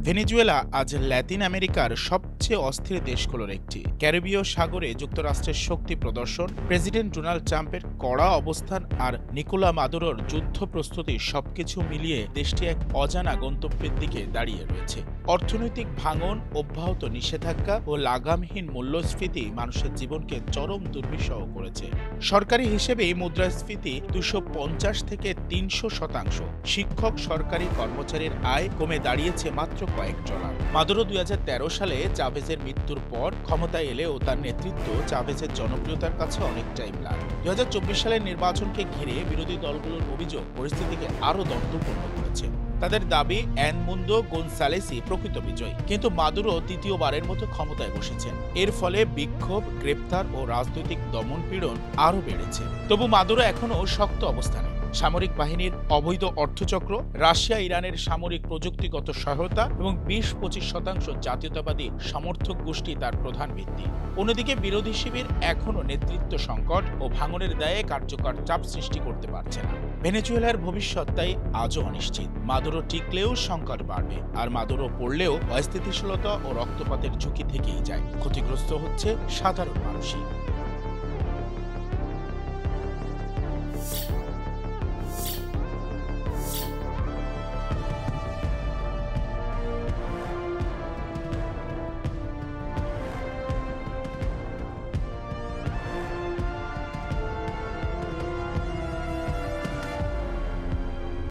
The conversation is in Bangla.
ভেনেজুয়েলা আজ ল্যাতিন আমেরিকার সবচেয়ে অস্থির দেশগুলোর একটি। ক্যারিবীয় সাগরে যুক্তরাষ্ট্রের শক্তি প্রদর্শন, প্রেসিডেন্ট ডোনাল্ড ট্রাম্পের কড়া অবস্থান আর নিকোলা মাদুরোর যুদ্ধ প্রস্তুতি সবকিছু মিলিয়ে দেশটি এক অজানা গন্তব্যের দিকে দাঁড়িয়ে রয়েছে। অর্থনৈতিক ভাঙন, অব্যাহত নিষেধাজ্ঞা ও লাগামহীন মূল্যস্ফীতি মানুষের জীবনকে চরম দুর্বিষহ করেছে। সরকারি হিসেবে মুদ্রাস্ফীতি 250 থেকে 300%। শিক্ষক, সরকারি কর্মচারীর আয় কমে দাঁড়িয়েছে মাত্র কয়েক ডলার। মাদুরো 2013 সালে চাভেজের মৃত্যুর পর ক্ষমতায় এলেও তার নেতৃত্ব চাভেজের জনপ্রিয়তার কাছে অনেকটাই ম্লান। 2024 সালের নির্বাচনকে ঘিরে বিরোধী দলগুলোর অভিযোগ পরিস্থিতিকে আরও দণ্ডপূর্ণ করেছে। তাদের দাবি এনমুন্দো গোনসালেসই প্রকৃত বিজয়ী, কিন্তু মাদুরো তৃতীয়বারের মতো ক্ষমতায় বসেছেন। এর ফলে বিক্ষোভ, গ্রেপ্তার ও রাজনৈতিক দমনপীড়ন আরও বেড়েছে। তবু মাদুরো এখনও শক্ত অবস্থানে। সামরিক বাহিনীর অবৈধ অর্থচক্র, রাশিয়া ইরানের সামরিক প্রযুক্তিগত সহায়তা এবং 20-25% জাতীয়তাবাদী সমর্থক গোষ্ঠী তার প্রধান ভিত্তি। অন্যদিকে বিরোধী শিবির এখনও নেতৃত্ব সংকট ও ভাঙনের দায়ে কার্যকর চাপ সৃষ্টি করতে পারছে না। ভেনেজুয়েলার ভবিষ্যৎ তাই আজও অনিশ্চিত। মাদুরো টিকলেও সংকট বাড়বে, আর মাদুরো পড়লেও অস্থিতিশীলতা ও রক্তপাতের ঝুঁকি থেকেই যায়। ক্ষতিগ্রস্ত হচ্ছে সাধারণ মানুষই।